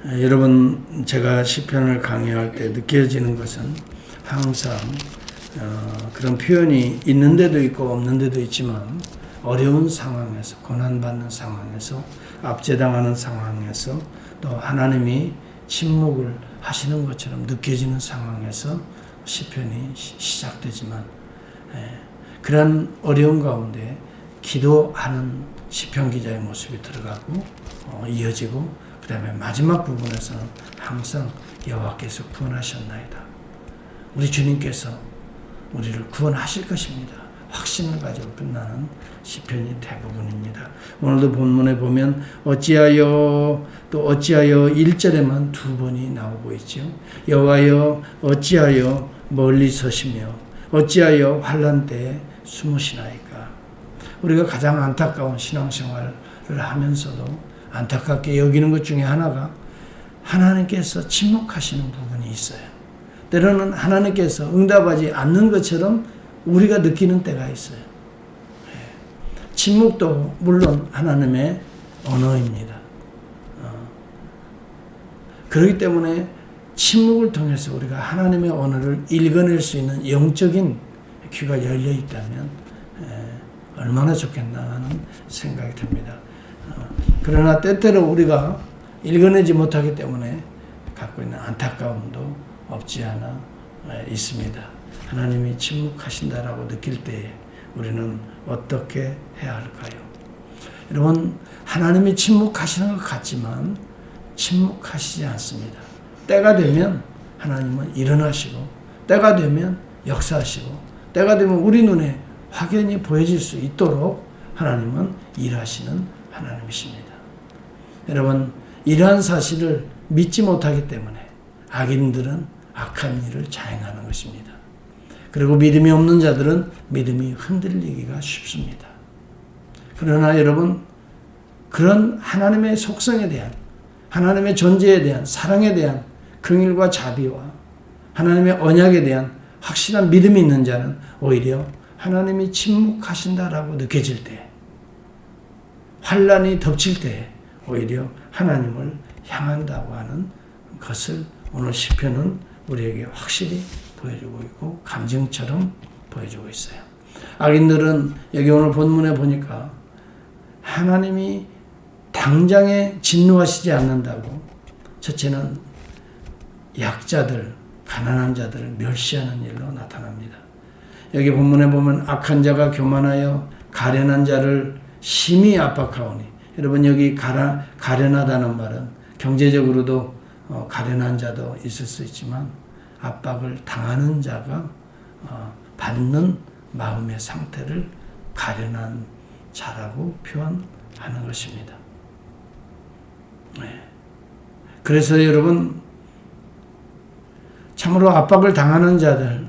여러분, 제가 시편을 강의할 때 느껴지는 것은 항상 그런 표현이 있는 데도 있고 없는 데도 있지만 어려운 상황에서, 고난받는 상황에서, 압제당하는 상황에서, 또 하나님이 침묵을 하시는 것처럼 느껴지는 상황에서 시편이 시작되지만, 그런 어려운 가운데 기도하는 시편 기자의 모습이 들어가고 이어지고, 그 다음에 마지막 부분에서는 항상 여호와께서 구원하셨나이다, 우리 주님께서 우리를 구원하실 것입니다, 확신을 가지고 끝나는 시편이 대부분입니다. 오늘도 본문에 보면 어찌하여 1절에만 두 번이 나오고 있죠. 여호와여 어찌하여 멀리 서시며 어찌하여 환난 때에 숨으시나이까. 우리가 가장 안타까운 신앙생활을 하면서도 안타깝게 여기는 것 중에 하나가 하나님께서 침묵하시는 부분이 있어요. 때로는 하나님께서 응답하지 않는 것처럼 우리가 느끼는 때가 있어요. 침묵도 물론 하나님의 언어입니다. 그렇기 때문에 침묵을 통해서 우리가 하나님의 언어를 읽어낼 수 있는 영적인 귀가 열려 있다면 얼마나 좋겠나 하는 생각이 듭니다. 그러나 때때로 우리가 읽어내지 못하기 때문에 갖고 있는 안타까움도 없지 않아 있습니다. 하나님이 침묵하신다라고 느낄 때에 우리는 어떻게 해야 할까요? 여러분, 하나님이 침묵하시는 것 같지만 침묵하시지 않습니다. 때가 되면 하나님은 일어나시고, 때가 되면 역사하시고, 때가 되면 우리 눈에 확연히 보여질 수 있도록 하나님은 일하시는 하나님이십니다. 여러분, 이러한 사실을 믿지 못하기 때문에 악인들은 악한 일을 자행하는 것입니다. 그리고 믿음이 없는 자들은 믿음이 흔들리기가 쉽습니다. 그러나 여러분, 그런 하나님의 속성에 대한, 하나님의 존재에 대한, 사랑에 대한 긍휼과 자비와 하나님의 언약에 대한 확실한 믿음이 있는 자는 오히려 하나님이 침묵하신다라고 느껴질 때, 환난이 덮칠 때 오히려 하나님을 향한다고 하는 것을 오늘 시편은 우리에게 확실히 보여주고 있고 감정처럼 보여주고 있어요. 악인들은 여기 오늘 본문에 보니까 하나님이 당장에 진노하시지 않는다고, 첫째는 약자들, 가난한 자들을 멸시하는 일로 나타납니다. 여기 본문에 보면 악한 자가 교만하여 가련한 자를 심히 압박하오니, 여러분 여기 가련하다는 말은 경제적으로도 가련한 자도 있을 수 있지만 압박을 당하는 자가 받는 마음의 상태를 가련한 자라고 표현하는 것입니다. 그래서 여러분, 참으로 압박을 당하는 자들,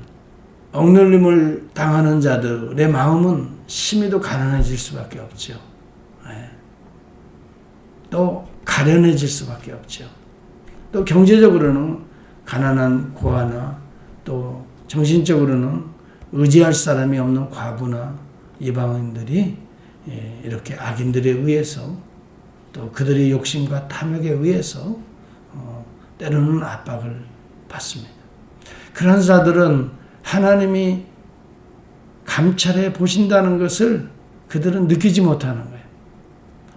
억눌림을 당하는 자들의 마음은 심히도 가난해질 수밖에 없죠. 또 가련해질 수밖에 없죠. 또 경제적으로는 가난한 고아나 또 정신적으로는 의지할 사람이 없는 과부나 이방인들이 이렇게 악인들에 의해서, 또 그들의 욕심과 탐욕에 의해서 때로는 압박을 받습니다. 그런 자들은 하나님이 감찰해 보신다는 것을 그들은 느끼지 못하는 거예요.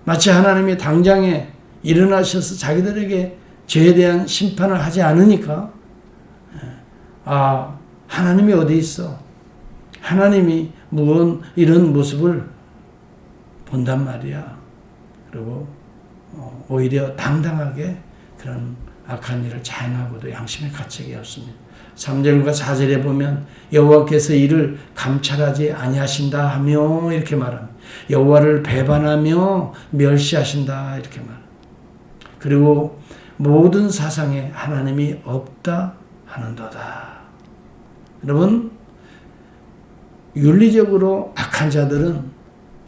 마치 하나님이 당장에 일어나셔서 자기들에게 죄에 대한 심판을 하지 않으니까, 하나님이 어디 있어? 하나님이 무언 이런 모습을 본단 말이야. 그리고 오히려 당당하게 그런 악한 일을 자행하고도 양심의 가책이 없습니다. 3절과 4절에 보면 여호와께서 이를 감찰하지 아니하신다 하며 이렇게 말합니다. 여호와를 배반하며 멸시하신다 이렇게 말합니다. 그리고 모든 사상에 하나님이 없다 하는도다. 여러분, 윤리적으로 악한 자들은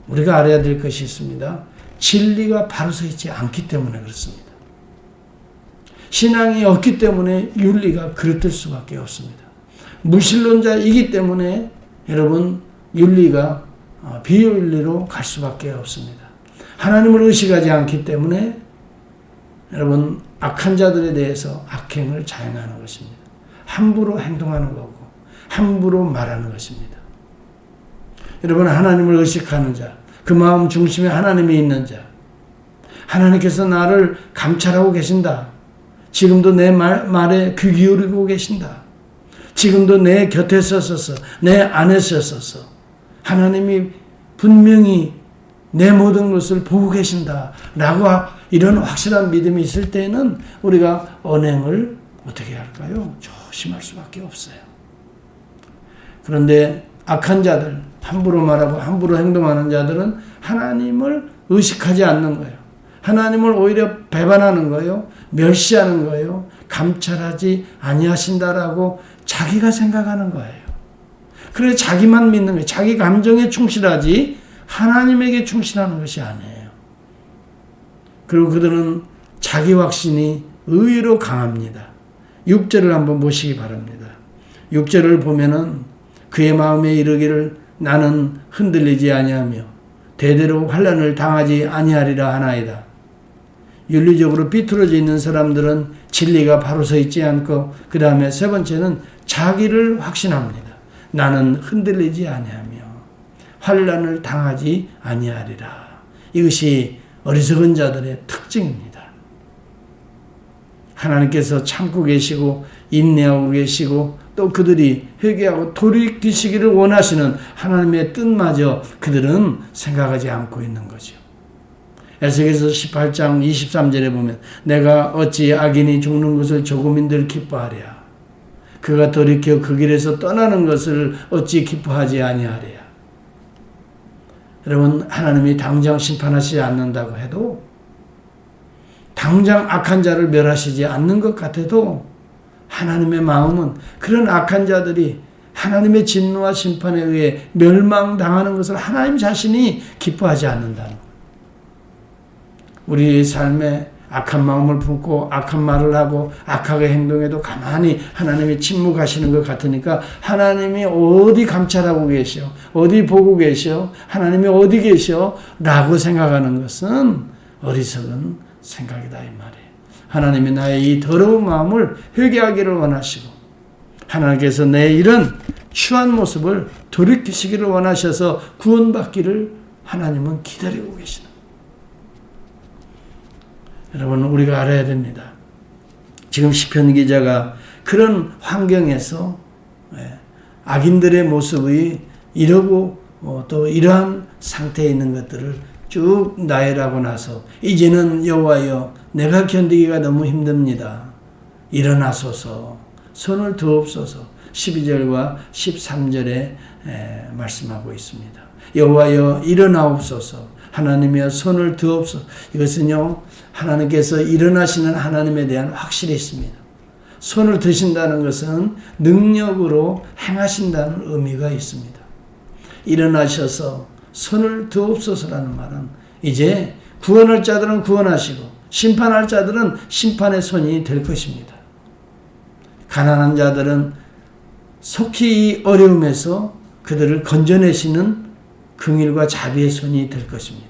우리가 알아야 될 것이 있습니다. 진리가 바로 서 있지 않기 때문에 그렇습니다. 신앙이 없기 때문에 윤리가 그릇될 수밖에 없습니다. 무신론자이기 때문에 여러분 윤리가 비윤리로 갈 수밖에 없습니다. 하나님을 의식하지 않기 때문에 여러분, 악한 자들에 대해서 악행을 자행하는 것입니다. 함부로 행동하는 거고 함부로 말하는 것입니다. 여러분, 하나님을 의식하는 자, 그 마음 중심에 하나님이 있는 자, 하나님께서 나를 감찰하고 계신다. 지금도 내 말에 귀 기울이고 계신다. 지금도 내 곁에 서셔서, 내 안에 서셔서 하나님이 분명히 내 모든 것을 보고 계신다 라고 이런 확실한 믿음이 있을 때는 우리가 언행을 어떻게 할까요? 조심할 수밖에 없어요. 그런데 악한 자들, 함부로 말하고 함부로 행동하는 자들은 하나님을 의식하지 않는 거예요. 하나님을 오히려 배반하는 거예요. 멸시하는 거예요. 감찰하지 아니하신다라고 자기가 생각하는 거예요. 그래서 자기만 믿는 거예요. 자기 감정에 충실하지 하나님에게 충실하는 것이 아니에요. 그리고 그들은 자기 확신이 의외로 강합니다. 6절을 한번 보시기 바랍니다. 6절을 보면은 그의 마음에 이르기를 나는 흔들리지 아니하며 대대로 환난을 당하지 아니하리라 하나이다. 윤리적으로 삐뚤어져 있는 사람들은 진리가 바로 서 있지 않고 그 다음에 세 번째는 자기를 확신합니다. 나는 흔들리지 아니하며 환난을 당하지 아니하리라. 이것이 어리석은 자들의 특징입니다. 하나님께서 참고 계시고 인내하고 계시고 또 그들이 회개하고 돌이키시기를 원하시는 하나님의 뜻마저 그들은 생각하지 않고 있는 거죠. 에스겔서 18장 23절에 보면 내가 어찌 악인이 죽는 것을 조금인들 기뻐하랴. 그가 돌이켜 그 길에서 떠나는 것을 어찌 기뻐하지 아니하랴. 여러분, 하나님이 당장 심판하시지 않는다고 해도 당장 악한 자를 멸하시지 않는 것 같아도 하나님의 마음은 그런 악한 자들이 하나님의 진노와 심판에 의해 멸망당하는 것을 하나님 자신이 기뻐하지 않는다는 거예요. 우리 삶에 악한 마음을 품고 악한 말을 하고 악하게 행동해도 가만히 하나님이 침묵하시는 것 같으니까 하나님이 어디 감찰하고 계셔? 어디 보고 계셔? 하나님이 어디 계셔? 라고 생각하는 것은 어리석은 생각이다 이 말이에요. 하나님이 나의 이 더러운 마음을 회개하기를 원하시고 하나님께서 내 이런 추한 모습을 돌이키시기를 원하셔서 구원받기를 하나님은 기다리고 계시는. 여러분, 우리가 알아야 됩니다. 지금 시편 기자가 그런 환경에서 악인들의 모습이 이러고 또 이러한 상태에 있는 것들을 쭉 나열하고 나서 이제는 여호와여 내가 견디기가 너무 힘듭니다. 일어나소서 손을 드옵소서 12절과 13절에 말씀하고 있습니다. 여호와여 일어나옵소서 하나님이여 손을 드옵소서. 이것은요 하나님께서 일어나시는 하나님에 대한 확실히 있습니다. 손을 드신다는 것은 능력으로 행하신다는 의미가 있습니다. 일어나셔서 손을 드옵소서라는 말은 이제 구원할 자들은 구원하시고 심판할 자들은 심판의 손이 될 것입니다. 가난한 자들은 속히 이 어려움에서 그들을 건져내시는 긍휼과 자비의 손이 될 것입니다.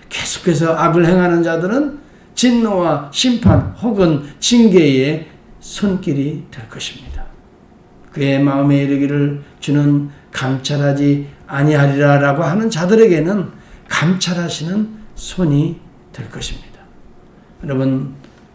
계속해서 악을 행하는 자들은 진노와 심판 혹은 징계의 손길이 될 것입니다. 그의 마음에 이르기를 주는 감찰하지 아니하리라 라고 하는 자들에게는 감찰하시는 손이 될 것입니다. 여러분,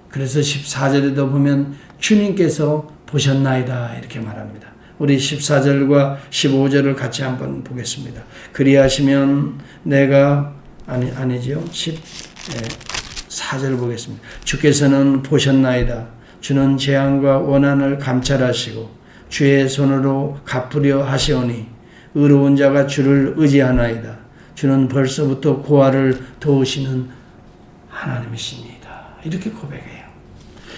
그래서 14절에도 보면 주님께서 보셨나이다 이렇게 말합니다. 우리 14절과 15절을 같이 한번 보겠습니다. 그리하시면 내가 아니지요. 14절 보겠습니다. 주께서는 보셨나이다. 주는 재앙과 원한을 감찰하시고 주의 손으로 갚으려 하시오니 의로운 자가 주를 의지하나이다. 주는 벌써부터 고아를 도우시는 하나님이시니이다. 이렇게 고백해요.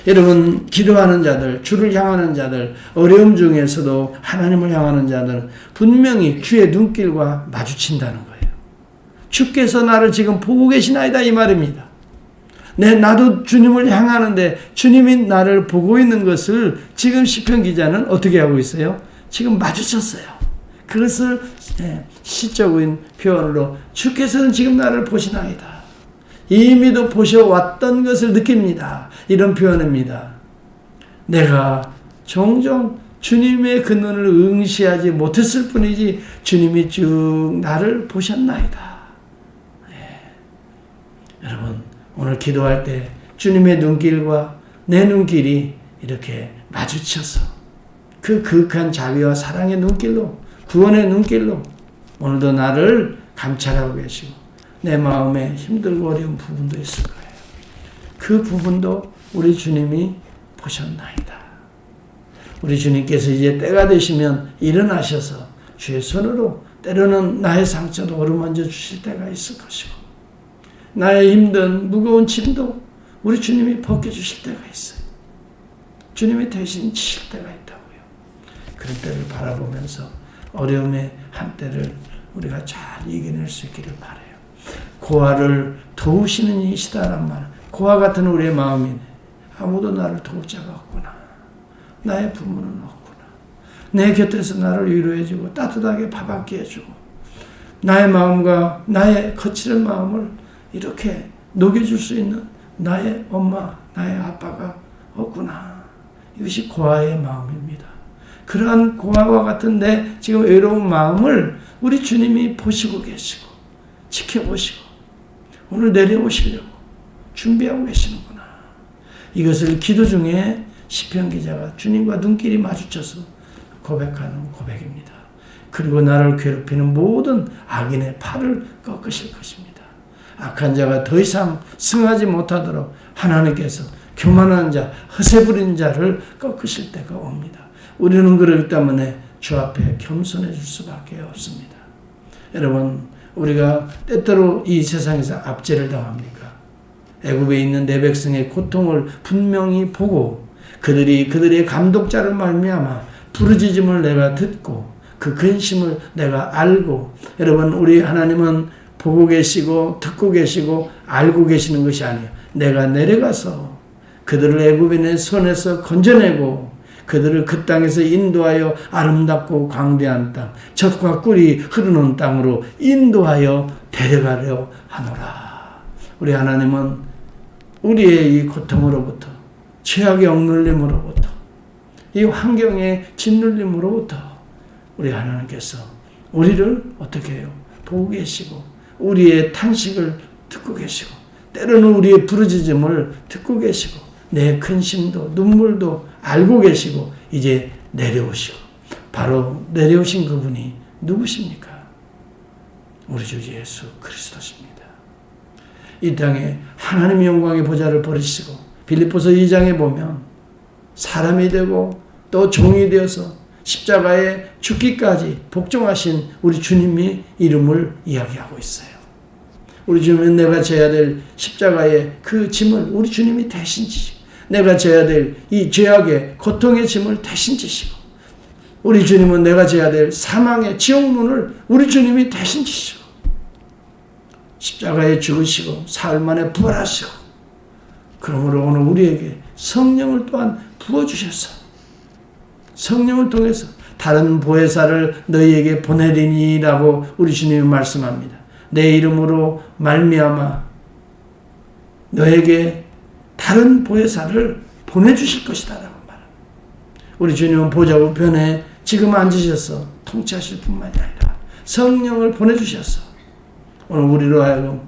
여러분, 기도하는 자들, 주를 향하는 자들, 어려움 중에서도 하나님을 향하는 자들은 분명히 주의 눈길과 마주친다는 거예요. 주께서 나를 지금 보고 계시나이다 이 말입니다. 나도 주님을 향하는데 주님이 나를 보고 있는 것을 지금 시편 기자는 어떻게 하고 있어요? 지금 마주쳤어요. 그것을 시적인 표현으로 주께서는 지금 나를 보시나이다. 이미도 보셔왔던 것을 느낍니다. 이런 표현입니다. 내가 종종 주님의 그 눈을 응시하지 못했을 뿐이지 주님이 쭉 나를 보셨나이다. 여러분, 오늘 기도할 때 주님의 눈길과 내 눈길이 이렇게 마주쳐서 그 극한 자비와 사랑의 눈길로, 구원의 눈길로 오늘도 나를 감찰하고 계시고 내 마음에 힘들고 어려운 부분도 있을 거예요. 그 부분도 우리 주님이 보셨나이다. 우리 주님께서 이제 때가 되시면 일어나셔서 주의 손으로 때로는 나의 상처도 어루만져 주실 때가 있을 것이고 나의 힘든 무거운 짐도 우리 주님이 벗겨주실 때가 있어요. 주님이 대신 지실 때가 있다고요. 그런 때를 바라보면서 어려움의 한때를 우리가 잘 이겨낼 수 있기를 바라요. 고아를 도우시는 이시다란 말, 고아 같은 우리의 마음이네. 아무도 나를 도울 자가 없구나. 나의 부모는 없구나. 내 곁에서 나를 위로해주고 따뜻하게 밥 한 끼 해주고 나의 마음과 나의 거칠은 마음을 이렇게 녹여줄 수 있는 나의 엄마, 나의 아빠가 없구나. 이것이 고아의 마음입니다. 그러한 고아와 같은 내 지금 외로운 마음을 우리 주님이 보시고 계시고 지켜보시고 오늘 내려오시려고 준비하고 계시는구나. 이것을 기도 중에 시편 기자가 주님과 눈길이 마주쳐서 고백하는 고백입니다. 그리고 나를 괴롭히는 모든 악인의 팔을 꺾으실 것입니다. 악한 자가 더 이상 승하지 못하도록 하나님께서 교만한 자, 허세 부린 자를 꺾으실 때가 옵니다. 우리는 그렇기 때문에 주 앞에 겸손해질 수밖에 없습니다. 여러분, 우리가 때때로 이 세상에서 압제를 당합니까? 애굽에 있는 내 백성의 고통을 분명히 보고 그들의 감독자를 말미암아 부르짖음을 내가 듣고 그 근심을 내가 알고, 여러분, 우리 하나님은 보고 계시고 듣고 계시고 알고 계시는 것이 아니에요. 내가 내려가서 그들을 애굽인의 손에서 건져내고 그들을 그 땅에서 인도하여 아름답고 광대한 땅, 젖과 꿀이 흐르는 땅으로 인도하여 데려가려 하노라. 우리 하나님은 우리의 이 고통으로부터, 죄악의 억눌림으로부터, 이 환경의 짓눌림으로부터 우리 하나님께서 우리를 어떻게 해요? 보고 계시고 우리의 탄식을 듣고 계시고 때로는 우리의 부르짖음을 듣고 계시고 내 근심도 눈물도 알고 계시고 이제 내려오시고, 바로 내려오신 그분이 누구십니까? 우리 주 예수 그리스도십니다. 이 땅에 하나님의 영광의 보좌를 버리시고 빌립보서 2장에 보면 사람이 되고 또 종이 되어서 십자가에 죽기까지 복종하신 우리 주님의 이름을 이야기하고 있어요. 우리 주님은 내가 져야 될 십자가의 그 짐을 우리 주님이 대신 지시고, 내가 져야 될 이 죄악의 고통의 짐을 대신 지시고, 우리 주님은 내가 져야 될 사망의 지옥문을 우리 주님이 대신 지시고, 십자가에 죽으시고 사흘 만에 부활하시고, 그러므로 오늘 우리에게 성령을 또한 부어주셔서 성령을 통해서 다른 보혜사를 너희에게 보내리니라고 우리 주님이 말씀합니다. 내 이름으로 말미암아 너에게 다른 보혜사를 보내주실 것이다 라고 말합니다. 우리 주님은 보좌 우편에 지금 앉으셔서 통치하실 뿐만이 아니라 성령을 보내주셔서 오늘 우리로 하여금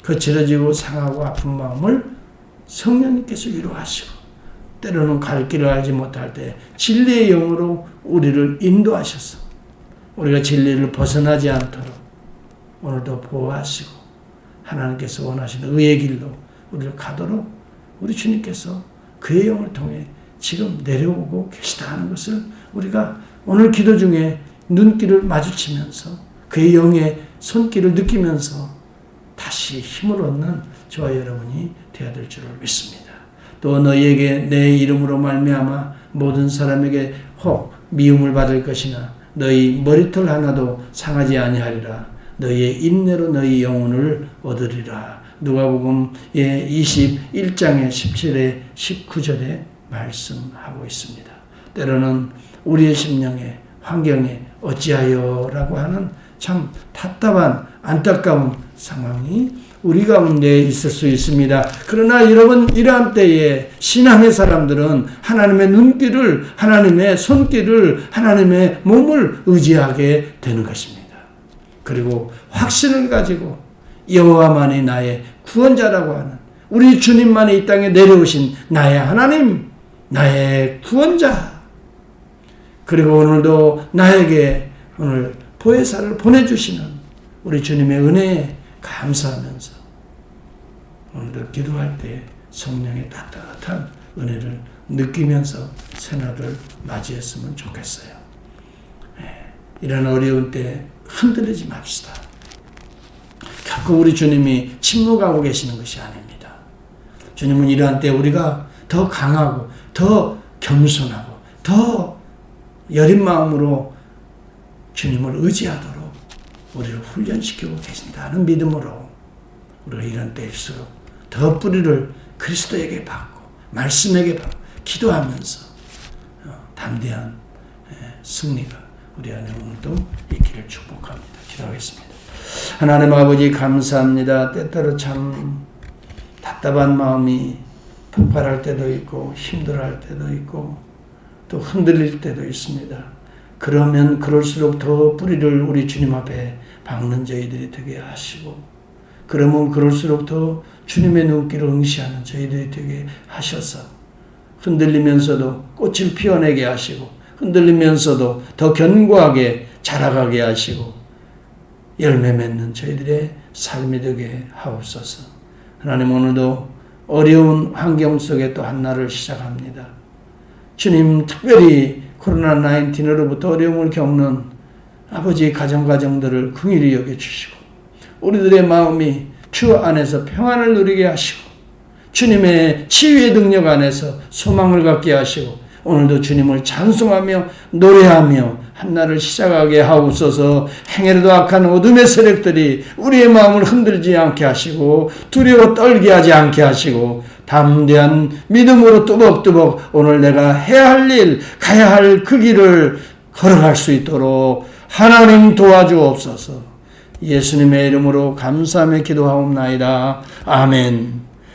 거칠어지고 상하고 아픈 마음을 성령님께서 위로하시고, 때로는 갈 길을 알지 못할 때 진리의 영으로 우리를 인도하셔서 우리가 진리를 벗어나지 않도록 오늘도 보호하시고 하나님께서 원하시는 의의 길로 우리를 가도록 우리 주님께서 그의 영을 통해 지금 내려오고 계시다 하는 것을 우리가 오늘 기도 중에 눈길을 마주치면서 그의 영의 손길을 느끼면서 다시 힘을 얻는 저와 여러분이 되어야 될 줄을 믿습니다. 또 너희에게 내 이름으로 말미암아 모든 사람에게 혹 미움을 받을 것이나 너희 머리털 하나도 상하지 아니하리라. 너희의 인내로 너희 영혼을 얻으리라. 누가복음 21장의 17에 19절에 말씀하고 있습니다. 때로는 우리의 심령에 환경에 어찌하여 라고 하는 참 답답한 안타까운 상황이 우리 가운데 있을 수 있습니다. 그러나 여러분, 이러한 때에 신앙의 사람들은 하나님의 눈길을, 하나님의 손길을, 하나님의 몸을 의지하게 되는 것입니다. 그리고 확신을 가지고 여호와만이 나의 구원자라고 하는, 우리 주님만이 이 땅에 내려오신 나의 하나님, 나의 구원자, 그리고 오늘도 나에게 오늘 보혜사를 보내주시는 우리 주님의 은혜에 감사하면서 오늘도 기도할 때 성령의 따뜻한 은혜를 느끼면서 새날을 맞이했으면 좋겠어요. 이런 어려운 때 흔들리지 맙시다. 결코 우리 주님이 침묵하고 계시는 것이 아닙니다. 주님은 이러한 때 우리가 더 강하고 더 겸손하고 더 여린 마음으로 주님을 의지하도록 우리를 훈련시키고 계신다는 믿음으로 우리가 이런 때일수록 더 뿌리를 그리스도에게 받고 말씀에게 받고 기도하면서 담대한 승리가 우리 안에 오늘도 있기를 축복합니다. 기도하겠습니다. 하나님 아버지, 감사합니다. 때때로 참 답답한 마음이 폭발할 때도 있고 힘들어할 때도 있고 또 흔들릴 때도 있습니다. 그러면 그럴수록 더 뿌리를 우리 주님 앞에 박는 저희들이 되게 하시고, 그러면 그럴수록 더 주님의 눈길을 응시하는 저희들이 되게 하셔서 흔들리면서도 꽃을 피워내게 하시고, 흔들리면서도 더 견고하게 자라가게 하시고 열매 맺는 저희들의 삶이 되게 하옵소서. 하나님, 오늘도 어려운 환경 속에 또 한날을 시작합니다. 주님, 특별히 코로나19으로부터 어려움을 겪는 아버지의 가정들을 긍휼히 여겨주시고, 우리들의 마음이 주 안에서 평안을 누리게 하시고, 주님의 치유의 능력 안에서 소망을 갖게 하시고, 오늘도 주님을 찬송하며 노래하며 한날을 시작하게 하옵소서. 행해도 악한 어둠의 세력들이 우리의 마음을 흔들지 않게 하시고 두려워 떨게 하지 않게 하시고 담대한 믿음으로 뚜벅뚜벅 오늘 내가 해야 할 일, 가야 할 그 길을 걸어갈 수 있도록 하나님 도와주옵소서. 예수님의 이름으로 감사하며 기도하옵나이다. 아멘.